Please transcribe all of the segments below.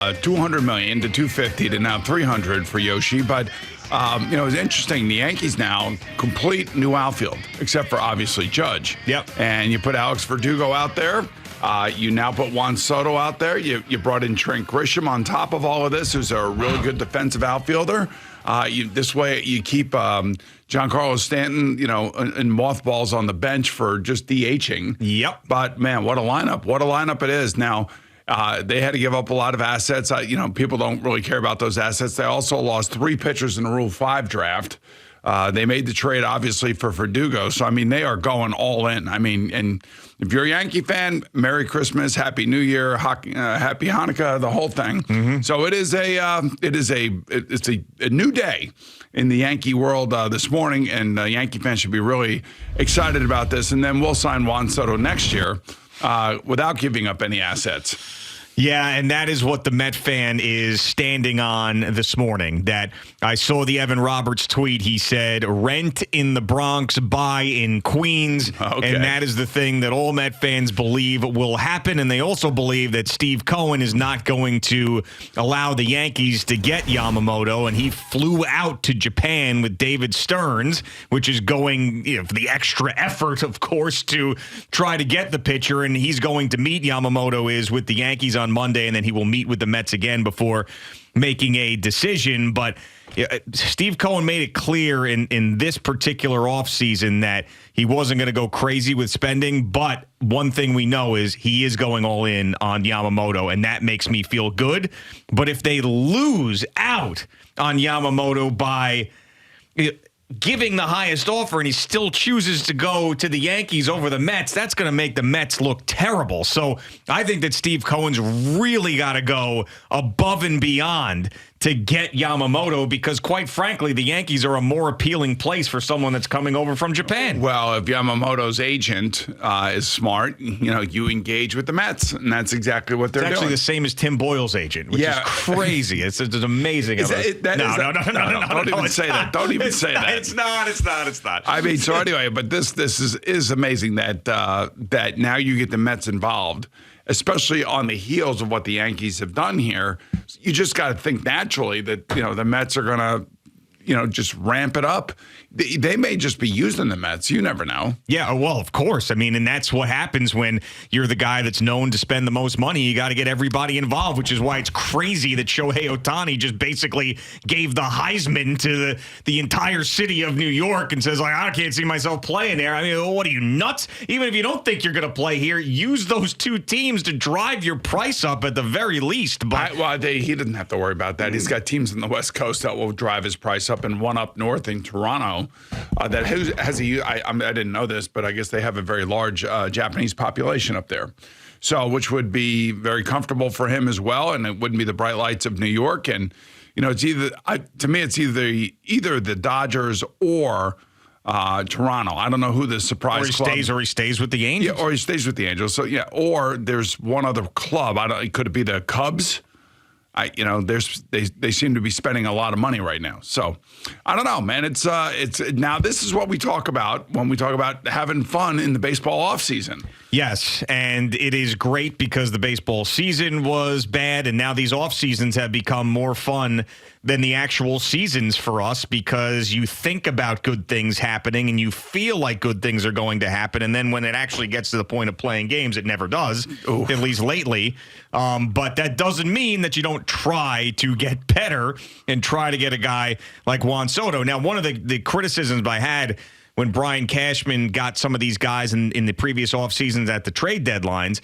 $200 million to $250 to now $300 for Yoshi. But, it's interesting. The Yankees now complete new outfield, except for obviously Judge. Yep. And you put Alex Verdugo out there. You now put Juan Soto out there. You brought in Trent Grisham on top of all of this, who's a really good defensive outfielder. This way you keep Giancarlo Stanton, in mothballs on the bench for just DHing. Yep. But, man, what a lineup. What a lineup it is. Now, they had to give up a lot of assets. People don't really care about those assets. They also lost 3 pitchers in the Rule 5 draft. They made the trade, obviously, for Verdugo. So, they are going all in. And if you're a Yankee fan, Merry Christmas, Happy New Year, Happy Hanukkah, the whole thing. Mm-hmm. So it's a new day in the Yankee world this morning, and Yankee fans should be really excited about this. And then we'll sign Juan Soto next year without giving up any assets. Yeah, and that is what the Met fan is standing on this morning. That I saw the Evan Roberts tweet. He said, rent in the Bronx, buy in Queens. Okay. And that is the thing that all Met fans believe will happen. And they also believe that Steve Cohen is not going to allow the Yankees to get Yamamoto. And he flew out to Japan with David Stearns, which is going, for the extra effort, of course, to try to get the pitcher. And he's going to meet Yamamoto with the Yankees on Monday, and then he will meet with the Mets again before making a decision. But Steve Cohen made it clear in this particular offseason that he wasn't going to go crazy with spending. But one thing we know is he is going all in on Yamamoto, and that makes me feel good. But if they lose out on Yamamoto by giving the highest offer and he still chooses to go to the Yankees over the Mets, that's going to make the Mets look terrible. So I think that Steve Cohen's really got to go above and beyond to get Yamamoto because, quite frankly, the Yankees are a more appealing place for someone that's coming over from Japan. Well, if Yamamoto's agent is smart, you engage with the Mets, and that's exactly what they're doing. It's actually the same as Tim Boyle's agent, which is crazy. It's amazing. No. Don't even say that. Don't even say that. It's not. So anyway, but this is amazing that now you get the Mets involved, especially on the heels of what the Yankees have done here. You just got to think naturally that, the Mets are going to, just ramp it up. They may just be using the Mets. You never know. Yeah, well, of course. And that's what happens when you're the guy that's known to spend the most money. You got to get everybody involved, which is why it's crazy that Shohei Otani just basically gave the Heisman to the entire city of New York and says, I can't see myself playing there. What are you, nuts? Even if you don't think you're going to play here, use those 2 teams to drive your price up at the very least. But he doesn't have to worry about that. He's got teams on the West Coast that will drive his price up, and one up north in Toronto. I didn't know this, but I guess they have a very large Japanese population up there. So, which would be very comfortable for him as well, and it wouldn't be the bright lights of New York. And it's either the Dodgers or Toronto. I don't know who the surprise club. Or he stays with the Angels. Yeah, or he stays with the Angels. So or there's one other club. Could it be the Cubs? They seem to be spending a lot of money right now. So I don't know, man. It's now this is what we talk about when we talk about having fun in the baseball offseason. Yes, and it is great because the baseball season was bad, and now these off seasons have become more fun than the actual seasons for us because you think about good things happening and you feel like good things are going to happen, and then when it actually gets to the point of playing games, it never does, at least lately. But that doesn't mean that you don't try to get better and try to get a guy like Juan Soto. Now, one of the criticisms I had when Brian Cashman got some of these guys in the previous off seasons at the trade deadlines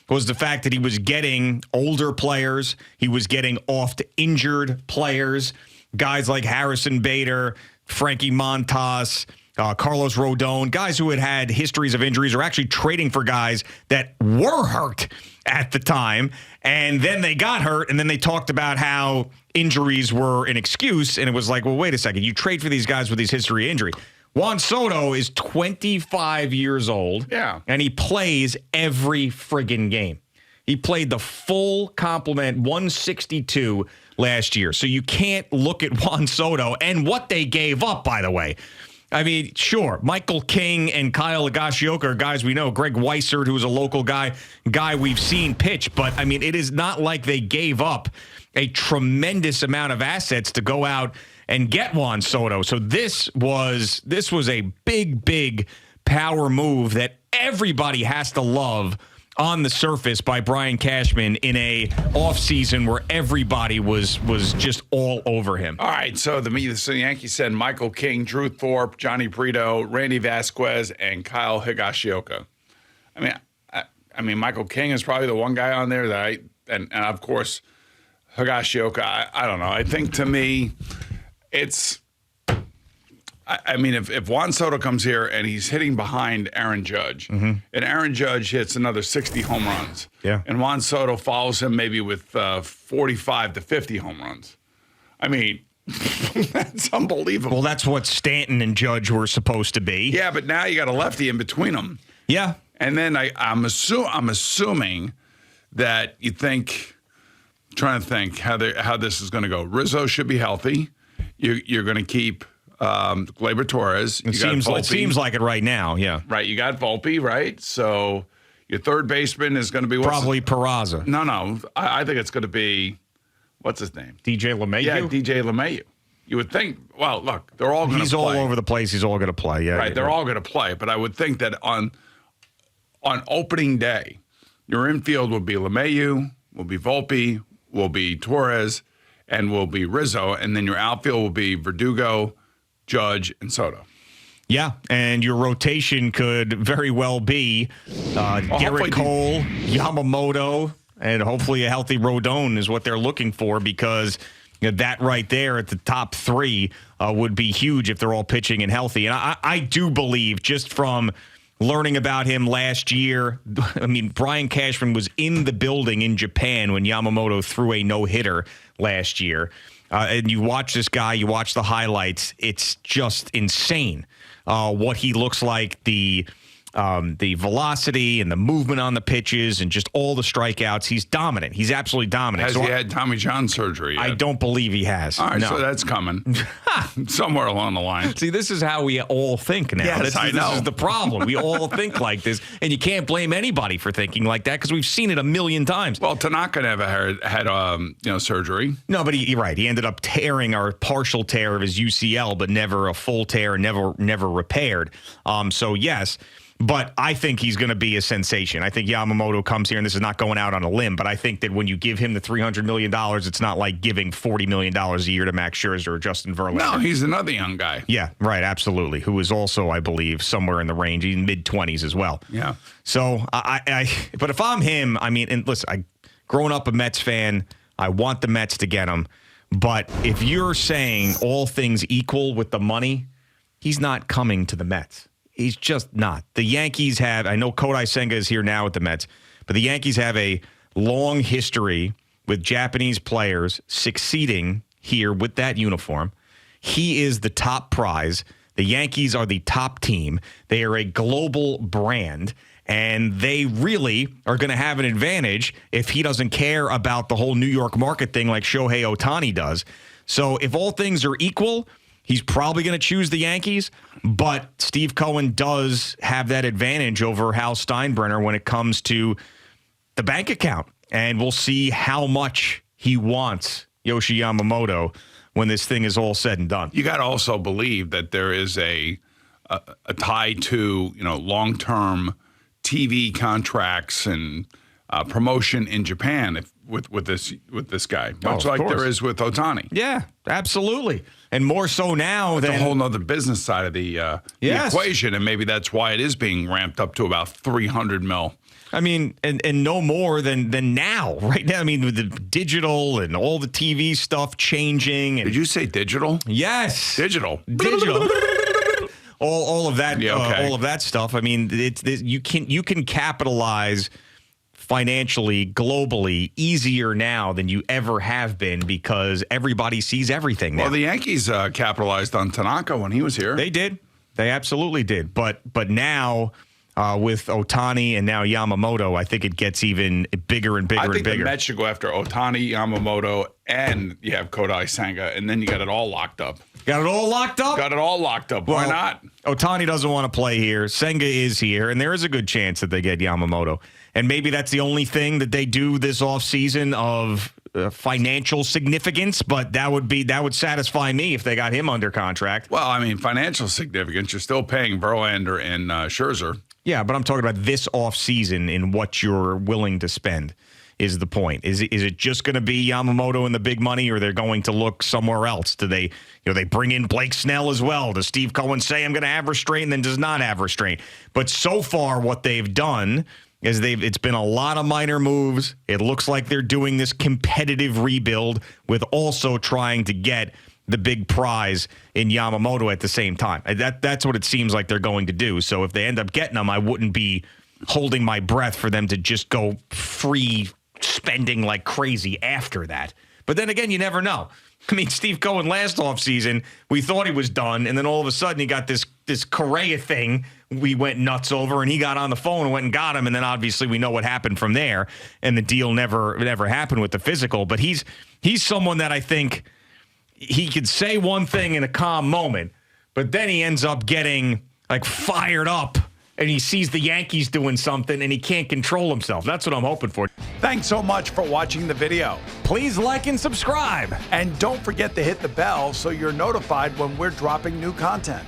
was the fact that he was getting older players. He was getting oft-injured players, guys like Harrison Bader, Frankie Montas, Carlos Rodon, guys who had histories of injuries, or actually trading for guys that were hurt at the time. And then they got hurt, and then they talked about how injuries were an excuse. And it was like, well, wait a second. You trade for these guys with these history of injury. Juan Soto is 25 years old, and he plays every friggin' game. He played the full complement, 162 last year. So you can't look at Juan Soto and what they gave up, by the way. I mean, sure, Michael King and Kyle Higashioka are guys we know. Greg Weissert, who's a local guy we've seen pitch. But, I mean, it is not like they gave up a tremendous amount of assets to go out and get Juan Soto. So this was a big power move that everybody has to love on the surface by Brian Cashman in a offseason where everybody was just all over him. All right, so the Yankees send Michael King, Drew Thorpe, Johnny Brito, Randy Vasquez, and Kyle Higashioka. I mean, Michael King is probably the one guy on there that and of course, Higashioka, I don't know. I think to me, it's... I mean, if Juan Soto comes here and he's hitting behind Aaron Judge, and Aaron Judge hits another 60 home runs, and Juan Soto follows him maybe with 45 to 50 home runs, I mean, that's unbelievable. Well, that's what Stanton and Judge were supposed to be. Yeah, but now you got a lefty in between them. Yeah. And then I'm assuming that you think, trying to think how this is going to go. Rizzo should be healthy. You're going to keep... Gleyber Torres. It seems like it right now, yeah. Right, you got Volpe, right? So your third baseman is going to be... Probably Peraza. No. I think it's going to be... What's his name? DJ LeMahieu? Yeah, DJ LeMahieu. You would think... Well, look, they're all going to play. He's all over the place. He's all going to play, yeah. Right, they're all going to play. But I would think that on opening day, your infield will be LeMahieu, will be Volpe, will be Torres, and will be Rizzo. And then your outfield will be Verdugo, Judge, and Soto. Yeah, and your rotation could very well be Garrett Cole, Yamamoto, and hopefully a healthy Rodon is what they're looking for, because that right there at the top three would be huge if they're all pitching and healthy. And I do believe, just from learning about him last year, I mean, Brian Cashman was in the building in Japan when Yamamoto threw a no-hitter last year. And you watch this guy, you watch the highlights, it's just insane what he looks like, the velocity and the movement on the pitches and just all the strikeouts. He's dominant. He's absolutely dominant. Has he had Tommy John surgery yet? I don't believe he has. All right, no. so that's coming somewhere along the line. See, this is how we all think now. Yes, I know. This is the problem. We all think like this, and you can't blame anybody for thinking like that because we've seen it a million times. Well, Tanaka never had surgery. No, but you're right. He ended up tearing or partial tear of his UCL, but never a full tear, never repaired. So yes. But I think he's going to be a sensation. I think Yamamoto comes here, and this is not going out on a limb, but I think that when you give him the $300 million, it's not like giving $40 million a year to Max Scherzer or Justin Verlander. No, he's another young guy. Yeah, right, absolutely, who is also, I believe, somewhere in the range, in mid-20s as well. Yeah. So, but if I'm him, I mean, and listen, growing up a Mets fan, I want the Mets to get him. But if you're saying all things equal with the money, he's not coming to the Mets. He's just not. The Yankees have, I know Kodai Senga is here now with the Mets, but the Yankees have a long history with Japanese players succeeding here with that uniform. He is the top prize. The Yankees are the top team. They are a global brand, and they really are going to have an advantage if he doesn't care about the whole New York market thing like Shohei Otani does. So if all things are equal, he's probably going to choose the Yankees, but Steve Cohen does have that advantage over Hal Steinbrenner when it comes to the bank account. And we'll see how much he wants Yoshi Yamamoto when this thing is all said and done. You got to also believe that there is a tie to, long-term TV contracts and promotion in Japan with this guy, much like there is with Otani. Yeah, absolutely. And more so now than a whole nother business side of the equation, and maybe that's why it is being ramped up to about $300 million. I mean, and no more than now, right now. I mean, with the digital and all the TV stuff changing. And, did you say digital? Yes, digital. all of that, all of that stuff. I mean, you can capitalize financially, globally, easier now than you ever have been because everybody sees everything now. Well, the Yankees capitalized on Tanaka when he was here. They did. They absolutely did. But now with Otani and now Yamamoto, I think it gets even bigger and bigger and bigger. I think the Mets should go after Otani, Yamamoto, and you have Kodai Senga, and then you got it all locked up. Got it all locked up? Got it all locked up. Why not? Otani doesn't want to play here. Senga is here, and there is a good chance that they get Yamamoto. And maybe that's the only thing that they do this offseason of financial significance, but that would satisfy me if they got him under contract. Well, I mean, financial significance, you're still paying Verlander and Scherzer. Yeah, but I'm talking about this offseason in what you're willing to spend. Is the point. Is it just going to be Yamamoto and the big money, or they're going to look somewhere else? Do they bring in Blake Snell as well? Does Steve Cohen say I'm going to have restraint and then does not have restraint? But so far what they've done is it's been a lot of minor moves. It looks like they're doing this competitive rebuild with also trying to get the big prize in Yamamoto at the same time. That's what it seems like they're going to do. So if they end up getting them, I wouldn't be holding my breath for them to just go free spending like crazy after that. But then again, you never know. I mean, Steve Cohen last offseason, we thought he was done, and then all of a sudden he got this Correa thing we went nuts over, and he got on the phone and went and got him, and then obviously we know what happened from there, and the deal never happened with the physical. But he's someone that I think he could say one thing in a calm moment, but then he ends up getting like fired up, and he sees the Yankees doing something, and he can't control himself. That's what I'm hoping for. Thanks so much for watching the video. Please like and subscribe. And don't forget to hit the bell so you're notified when we're dropping new content.